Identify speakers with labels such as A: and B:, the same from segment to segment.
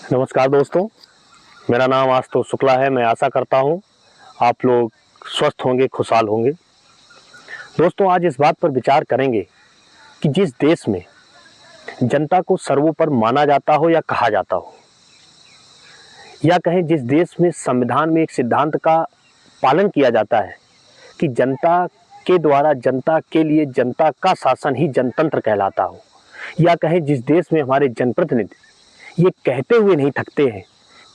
A: नमस्कार दोस्तों, मेरा नाम आशुतोष शुक्ला है। मैं आशा करता हूँ आप लोग स्वस्थ होंगे, खुशहाल होंगे। दोस्तों, आज इस बात पर विचार करेंगे कि जिस देश में जनता को सर्वोपरि माना जाता हो या कहा जाता हो, या कहें जिस देश में संविधान में एक सिद्धांत का पालन किया जाता है कि जनता के द्वारा जनता के लिए जनता का शासन ही जनतंत्र कहलाता हो, या कहें जिस देश में हमारे जनप्रतिनिधि ये कहते हुए नहीं थकते हैं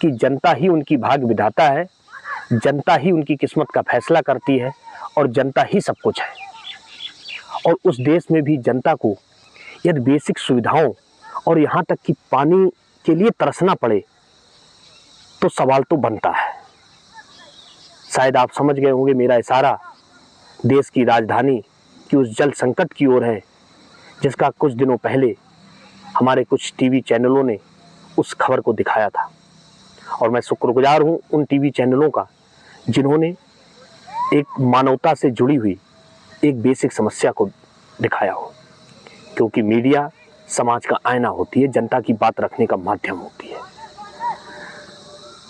A: कि जनता ही उनकी भाग्य विधाता है, जनता ही उनकी किस्मत का फैसला करती है और जनता ही सब कुछ है। और उस देश में भी जनता को यदि बेसिक सुविधाओं और यहाँ तक कि पानी के लिए तरसना पड़े तो सवाल तो बनता है। शायद आप समझ गए होंगे मेरा इशारा देश की राजधानी की उस जल संकट की ओर है, जिसका कुछ दिनों पहले हमारे कुछ टीवी चैनलों ने उस खबर को दिखाया था। और मैं शुक्रगुजार हूं उन टीवी चैनलों का जिन्होंने एक मानवता से जुड़ी हुई एक बेसिक समस्या को दिखाया हो, क्योंकि मीडिया समाज का आईना होती है, जनता की बात रखने का माध्यम होती है।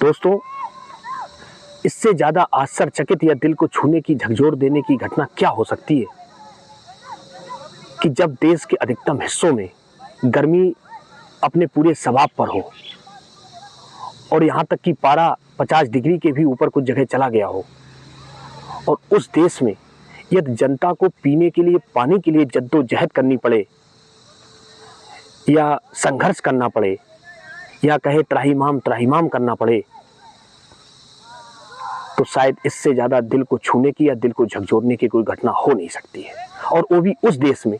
A: दोस्तों, इससे ज़्यादा आश्चर्यचकित या दिल को छूने की, झकझोर देने की घटना क्या हो सकती है कि जब देश के अधिकतम हिस्सों में गर्मी अपने पूरे शबाब पर हो और यहाँ तक कि पारा 50 डिग्री के भी ऊपर कुछ जगह चला गया हो, और उस देश में यदि जनता को पीने के लिए, पानी के लिए जद्दोजहद करनी पड़े या संघर्ष करना पड़े या कहे त्राहिमाम करना पड़े, तो शायद इससे ज़्यादा दिल को छूने की या दिल को झकझोरने की कोई घटना हो नहीं सकती है। और वो भी उस देश में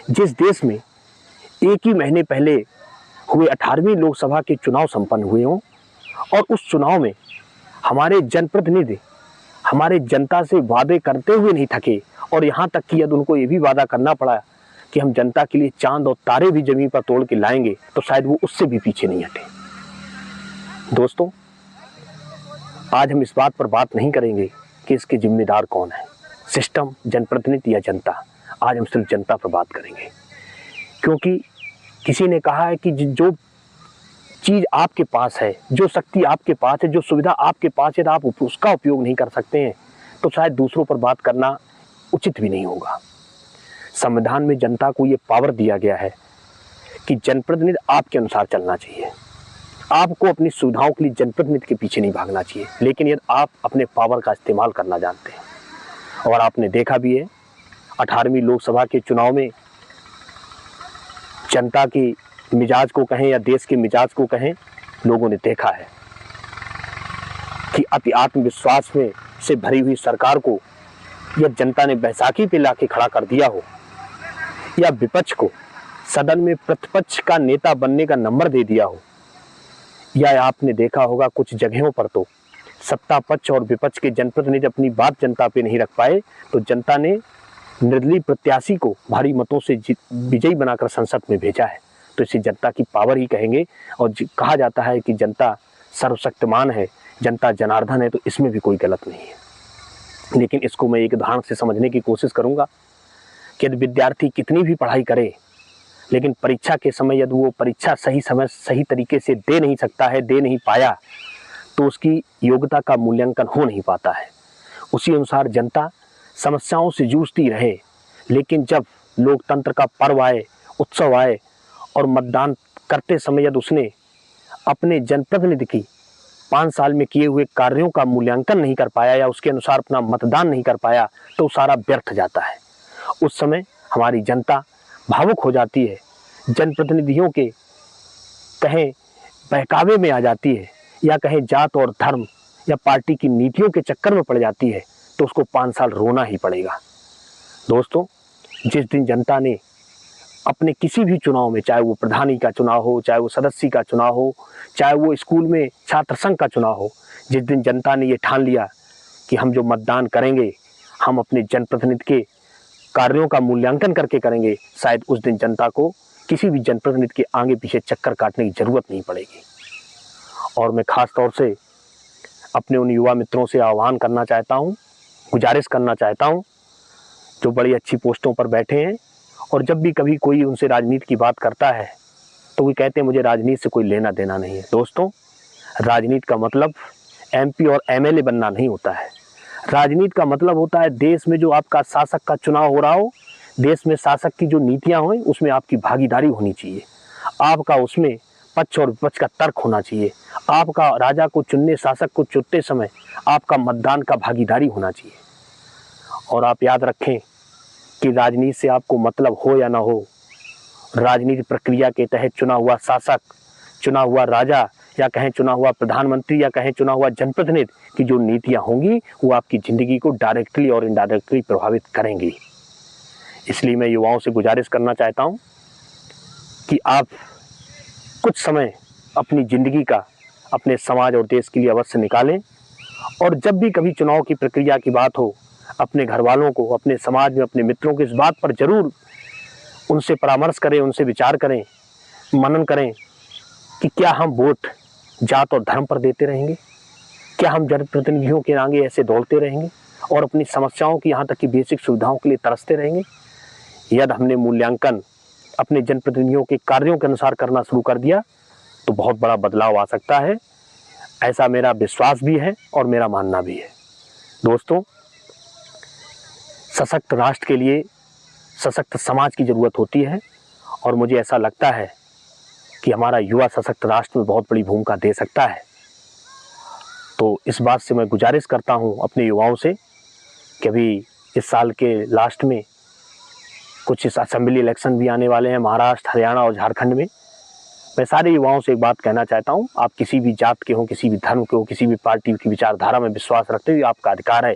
A: जिस देश में एक ही महीने पहले हुए 18वीं लोकसभा के चुनाव संपन्न हुए हों और उस चुनाव में हमारे जनप्रतिनिधि हमारे जनता से वादे करते हुए नहीं थके, और यहाँ तक कि यदि उनको ये भी वादा करना पड़ा कि हम जनता के लिए चांद और तारे भी जमीन पर तोड़ के लाएंगे, तो शायद वो उससे भी पीछे नहीं हटे। दोस्तों, आज हम इस बात पर बात नहीं करेंगे कि इसके जिम्मेदार कौन है, सिस्टम, जनप्रतिनिधि या जनता। आज हम सिर्फ जनता पर बात करेंगे, क्योंकि किसी ने कहा है कि जो चीज़ आपके पास है, जो शक्ति आपके पास है, जो सुविधा आपके पास है, आप उसका उपयोग नहीं कर सकते हैं तो शायद दूसरों पर बात करना उचित भी नहीं होगा। संविधान में जनता को ये पावर दिया गया है कि जनप्रतिनिधि आपके अनुसार चलना चाहिए। आपको अपनी सुविधाओं के लिए जनप्रतिनिधि के पीछे नहीं भागना चाहिए, लेकिन यदि आप अपने पावर का इस्तेमाल करना जानते हैं। और आपने देखा भी है 18वीं लोकसभा के चुनाव में जनता की मिजाज को कहें या देश के मिजाज को कहें, लोगों ने देखा है कि अति आत्मविश्वास में से भरी हुई सरकार को या जनता ने बैसाखी पे लाके खड़ा कर दिया हो, या विपक्ष को सदन में प्रतिपक्ष का नेता बनने का नंबर दे दिया हो, या आपने देखा होगा कुछ जगहों पर तो सत्ता पक्ष और विपक्ष के जनप्रतिनिधि अपनी बात जनता पे नहीं रख पाए तो जनता ने निर्दलीय प्रत्याशी को भारी मतों से विजयी बनाकर संसद में भेजा है। तो इसे जनता की पावर ही कहेंगे। और कहा जाता है कि जनता सर्वशक्तिमान है, जनता जनार्दन है, तो इसमें भी कोई गलत नहीं है। लेकिन इसको मैं एक उदाहरण से समझने की कोशिश करूंगा कि यदि विद्यार्थी कितनी भी पढ़ाई करे, लेकिन परीक्षा के समय यदि वो परीक्षा सही समय सही तरीके से दे नहीं सकता है, दे नहीं पाया, तो उसकी योग्यता का मूल्यांकन हो नहीं पाता है। उसी अनुसार जनता समस्याओं से जूझती रहे, लेकिन जब लोकतंत्र का पर्व आए, उत्सव आए और मतदान करते समय यदि उसने अपने जनप्रतिनिधि की 5 साल में किए हुए कार्यों का मूल्यांकन नहीं कर पाया या उसके अनुसार अपना मतदान नहीं कर पाया, तो सारा व्यर्थ जाता है। उस समय हमारी जनता भावुक हो जाती है, जनप्रतिनिधियों के कहें बहकावे में आ जाती है, या कहें जात और धर्म या पार्टी की नीतियों के चक्कर में पड़ जाती है, तो उसको 5 साल रोना ही पड़ेगा। दोस्तों, जिस दिन जनता ने अपने किसी भी चुनाव में, चाहे वो प्रधानी का चुनाव हो, चाहे वो सदस्य का चुनाव हो, चाहे वो स्कूल में छात्र संघ का चुनाव हो, जिस दिन जनता ने ये ठान लिया कि हम जो मतदान करेंगे हम अपने जनप्रतिनिधि के कार्यों का मूल्यांकन करके करेंगे, शायद उस दिन जनता को किसी भी जनप्रतिनिधि के आगे पीछे चक्कर काटने की जरूरत नहीं पड़ेगी। और मैं खास तौर से अपने उन युवा मित्रों से आह्वान करना चाहता हूँ, गुजारिश करना चाहता हूँ जो बड़ी अच्छी पोस्टों पर बैठे हैं, और जब भी कभी कोई उनसे राजनीति की बात करता है तो वो कहते हैं मुझे राजनीति से कोई लेना देना नहीं है। दोस्तों, राजनीति का मतलब MP और MLA बनना नहीं होता है। राजनीति का मतलब होता है देश में जो आपका शासक का चुनाव हो रहा हो, देश में शासक की जो नीतियां हों उसमें आपकी भागीदारी होनी चाहिए, आपका उसमें पक्ष और विपक्ष का तर्क होना चाहिए, आपका राजा को चुनने, शासक को चुनते समय आपका मतदान का भागीदारी होना चाहिए। और आप याद रखें कि राजनीति से आपको मतलब हो या ना हो, राजनीति प्रक्रिया के तहत चुना हुआ शासक, चुना हुआ राजा, या कहें चुना हुआ प्रधानमंत्री, या कहें चुना हुआ जनप्रतिनिधि की जो नीतियां होंगी वो आपकी ज़िंदगी को डायरेक्टली और इनडायरेक्टली प्रभावित करेंगी। इसलिए मैं युवाओं से गुजारिश करना चाहता हूं कि आप कुछ समय अपनी ज़िंदगी का अपने समाज और देश के लिए अवश्य निकालें, और जब भी कभी चुनाव की प्रक्रिया की बात हो, अपने घर वालों को, अपने समाज में अपने मित्रों को इस बात पर ज़रूर उनसे परामर्श करें, उनसे विचार करें, मनन करें कि क्या हम वोट जात और धर्म पर देते रहेंगे, क्या हम जनप्रतिनिधियों के आगे ऐसे दौड़ते रहेंगे और अपनी समस्याओं की, यहाँ तक कि बेसिक सुविधाओं के लिए तरसते रहेंगे। यदि हमने मूल्यांकन अपने जनप्रतिनिधियों के कार्यों के अनुसार करना शुरू कर दिया तो बहुत बड़ा बदलाव आ सकता है, ऐसा मेरा विश्वास भी है और मेरा मानना भी है। दोस्तों, सशक्त राष्ट्र के लिए सशक्त समाज की ज़रूरत होती है, और मुझे ऐसा लगता है कि हमारा युवा सशक्त राष्ट्र में बहुत बड़ी भूमिका दे सकता है। तो इस बात से मैं गुजारिश करता हूं अपने युवाओं से कि अभी इस साल के लास्ट में कुछ इस असेंबली इलेक्शन भी आने वाले हैं, महाराष्ट्र, हरियाणा और झारखंड में। मैं सारे युवाओं से एक बात कहना चाहता हूं, आप किसी भी जात के हों, किसी भी धर्म के हो, किसी भी पार्टी की विचारधारा में विश्वास रखते हुए आपका अधिकार है,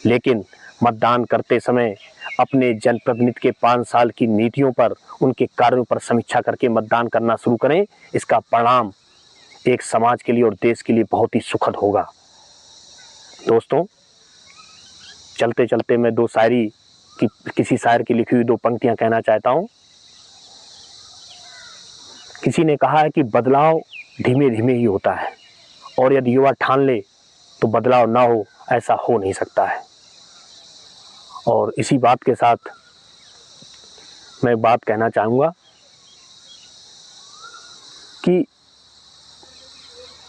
A: लेकिन मतदान करते समय अपने जनप्रतिनिधि के 5 साल की नीतियों पर, उनके कार्यों पर समीक्षा करके मतदान करना शुरू करें। इसका परिणाम एक समाज के लिए और देश के लिए बहुत ही सुखद होगा। दोस्तों, चलते चलते मैं दो शायरी की, किसी शायर की लिखी हुई 2 पंक्तियां कहना चाहता हूं। किसी ने कहा है कि बदलाव धीमे धीमे ही होता है, और यदि युवा ठान ले तो बदलाव ना हो, ऐसा हो नहीं सकता है। और इसी बात के साथ मैं बात कहना चाहूँगा कि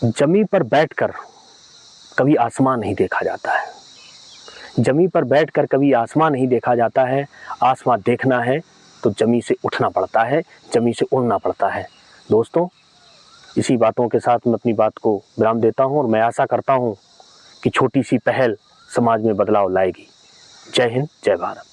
A: जमीन पर बैठकर कभी आसमान नहीं देखा जाता है, जमीन पर बैठकर कभी आसमान नहीं देखा जाता है। आसमान देखना है तो जमीन से उठना पड़ता है, जमीन से उड़ना पड़ता है। दोस्तों, इसी बातों के साथ मैं अपनी बात को विराम देता हूं, और मैं आशा करता हूं कि छोटी सी पहल समाज में बदलाव लाएगी। जय हिंद, जय भारत।